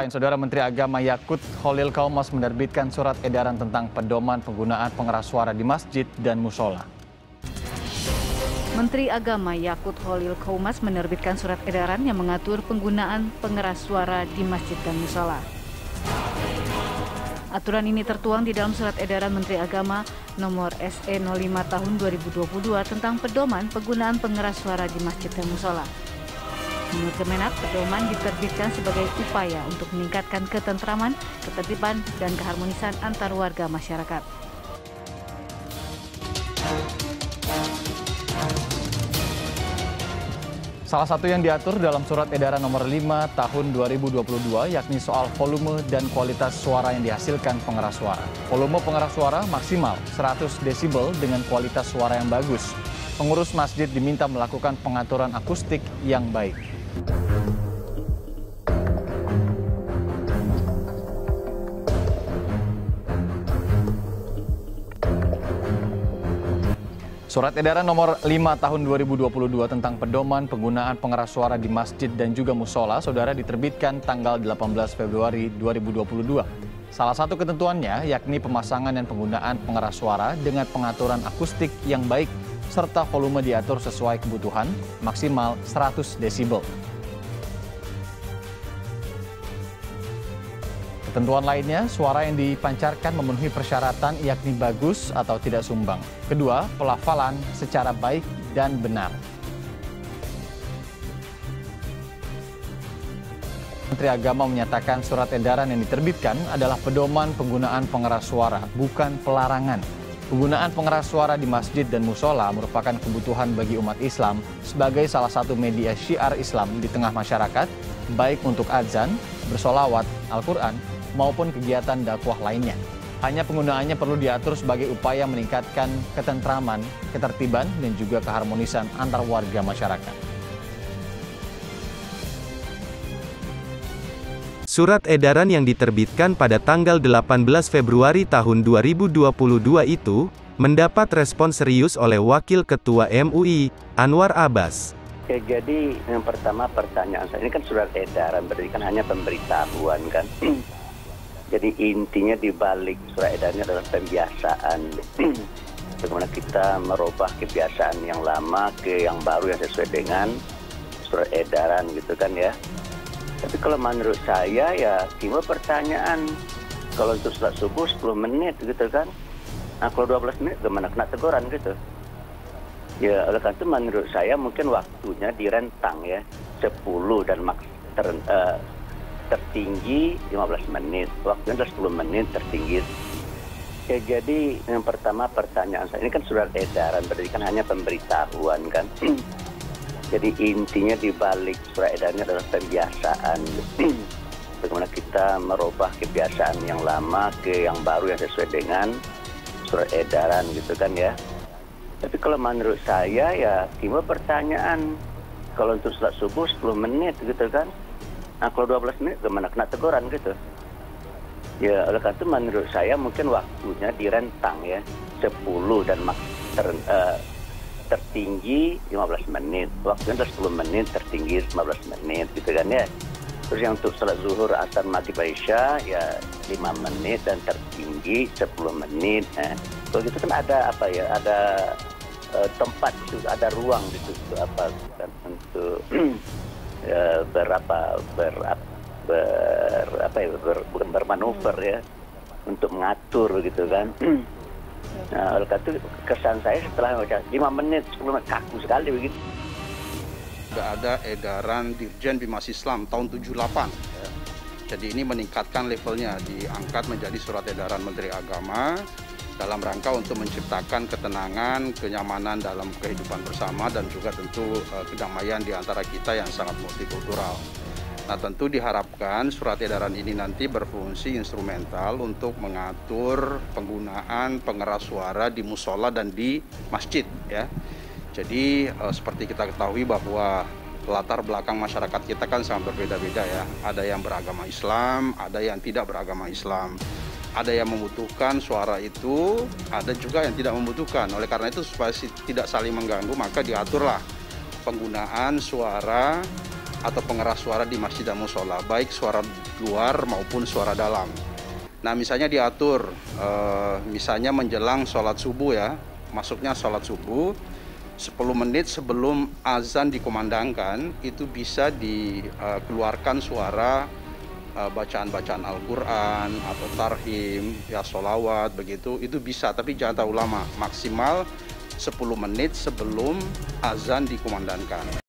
Saudara Menteri Agama Yakut Khalil Qaumas menerbitkan surat edaran tentang pedoman penggunaan pengeras suara di masjid dan musola. Menteri Agama Yakut Khalil Qaumas menerbitkan surat edaran yang mengatur penggunaan pengeras suara di masjid dan musola. Aturan ini tertuang di dalam surat edaran Menteri Agama nomor SE 05 tahun 2022 tentang pedoman penggunaan pengeras suara di masjid dan musola. Menurut Kemenak, pedoman diterbitkan sebagai upaya untuk meningkatkan ketentraman, ketertiban, dan keharmonisan antar warga masyarakat. Salah satu yang diatur dalam surat edaran nomor 5 tahun 2022 yakni soal volume dan kualitas suara yang dihasilkan pengeras suara. Volume pengeras suara maksimal 100 desibel dengan kualitas suara yang bagus. Pengurus masjid diminta melakukan pengaturan akustik yang baik. Surat edaran nomor 5 tahun 2022 tentang pedoman penggunaan pengeras suara di masjid dan juga musola, saudara, diterbitkan tanggal 18 Februari 2022. Salah satu ketentuannya yakni pemasangan dan penggunaan pengeras suara dengan pengaturan akustik yang baik serta volume diatur sesuai kebutuhan maksimal 100 desibel. Ketentuan lainnya, suara yang dipancarkan memenuhi persyaratan yakni bagus atau tidak sumbang. Kedua, pelafalan secara baik dan benar. Menteri Agama menyatakan surat edaran yang diterbitkan adalah pedoman penggunaan pengeras suara, bukan pelarangan. Penggunaan pengeras suara di masjid dan musola merupakan kebutuhan bagi umat Islam sebagai salah satu media syiar Islam di tengah masyarakat, baik untuk azan, bersolawat, Al-Quran, maupun kegiatan dakwah lainnya. Hanya penggunaannya perlu diatur sebagai upaya meningkatkan ketentraman, ketertiban, dan juga keharmonisan antar warga masyarakat. Surat edaran yang diterbitkan pada tanggal 18 Februari tahun 2022 itu mendapat respon serius oleh Wakil Ketua MUI, Anwar Abbas. Jadi yang pertama pertanyaan saya, ini kan surat edaran, berarti kan hanya pemberitahuan kan. Jadi intinya di balik surat edarannya adalah pembiasaan. Bagaimana kita merubah kebiasaan yang lama ke yang baru yang sesuai dengan surat edaran gitu kan ya. Tapi kalau menurut saya ya timbul pertanyaan, kalau untuk sholat subuh 10 menit gitu kan. Nah kalau 12 menit gimana, kena teguran gitu. Ya oleh karena itu menurut saya mungkin waktunya direntang ya 10 dan tertinggi 15 menit, waktunya 10 menit tertinggi. Ya, jadi yang pertama pertanyaan saya, ini kan surat edaran, berarti kan hanya pemberitahuan kan. Jadi intinya di balik surat edarannya adalah pembiasaan. Bagaimana kita merubah kebiasaan yang lama ke yang baru yang sesuai dengan surat edaran gitu kan ya. Tapi kalau menurut saya ya timbul pertanyaan, kalau untuk sholat subuh 10 menit gitu kan. Nah kalau 12 menit gimana, kena teguran gitu. Ya oleh karena itu menurut saya mungkin waktunya direntang ya 10 dan tertinggi 15 menit. Waktunya 10 menit, tertinggi 15 menit gitu kan ya. Terus yang untuk sholat zuhur, asar, maghrib, isya ya 5 menit dan tertinggi 10 menit. Kalau gitu kan ada apa ya, ada tempat itu, ada ruang di situ apa kan untuk bermanuver ya untuk mengatur gitu kan. Nah, oleh karena itu kesan saya setelah baca 5 menit, 10 menit kaku sekali begitu. Sudah ada edaran Dirjen Bimas Islam tahun 78 ya. Jadi ini meningkatkan levelnya, diangkat menjadi surat edaran Menteri Agama dalam rangka untuk menciptakan ketenangan, kenyamanan dalam kehidupan bersama dan juga tentu kedamaian di antara kita yang sangat multikultural. Nah tentu diharapkan surat edaran ini nanti berfungsi instrumental untuk mengatur penggunaan pengeras suara di musola dan di masjid ya. Jadi seperti kita ketahui bahwa latar belakang masyarakat kita kan sangat berbeda-beda ya. Ada yang beragama Islam, ada yang tidak beragama Islam. Ada yang membutuhkan suara itu, ada juga yang tidak membutuhkan. Oleh karena itu supaya tidak saling mengganggu, maka diaturlah penggunaan suara atau pengeras suara di masjid dan musola, baik suara luar maupun suara dalam. Nah, misalnya diatur, misalnya menjelang sholat subuh ya, masuknya sholat subuh, 10 menit sebelum azan dikumandangkan, itu bisa dikeluarkan suara bacaan-bacaan Al-Quran atau tarhim, ya sholawat, begitu, itu bisa, tapi jangan terlalu lama, maksimal 10 menit sebelum azan dikumandangkan.